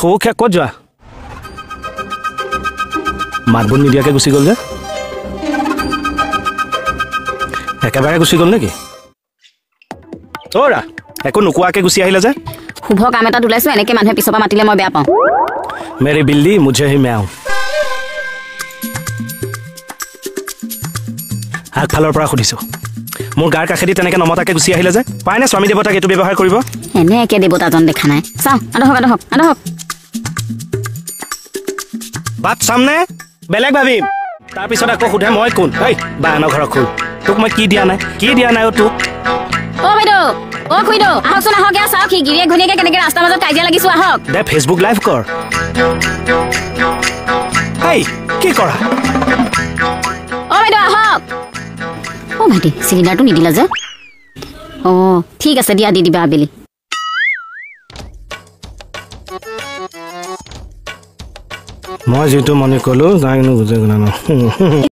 খোকে ক'ত যোৱা মাত বোল নিদিয়াকে গুচি গ'ল যে একেবাৰে গুচি গ'ল নেকি ওৰা একো নোকোৱাকে গুচি আহিলে যে শুভ কাম এটা ওলাইছো এনেকে মানুহে পিছৰ পৰা মাতিলে মই বেয়া পাওঁ মেৰি বিল্লি মুঝে হি মেও আগফালৰ পৰা সুধিছো মোৰ গাৰ কাষেদি তেনেকে নমতাকে গুচি আহিলে যে পায়নে স্বামী দেৱতাক এইটো ব্যৱহাৰ কৰিব এনে একে দেৱতাজন দেখা নাই চাওঁ আদহক বাট সামনে বেলেগ ভাবিম তাৰপিছত আকৌ সোধে মই কোন এই বায়নৰ ঘৰৰ খোল তোক মই কি দিয়া নাই অ তোক অ বাইদেউ অ খুইদো আহকচোন আহক ইয়াৰ চাওক কি গিৰিয়ে ঘনীয়েকে কেনেকে ৰাস্তাৰ মাজত কাজিয়া লাগিছো আহক দে ফেচবুক লাইভ কৰ এই কি কৰা অ বাইদেউ আহক অ ভাইটি চিলিণ্ডাৰটো নিদিলা যে অ ঠিক আছে দিয়া দি দিবা আবেলি মই যেটো মনে কলো গায়নো বুজে গনা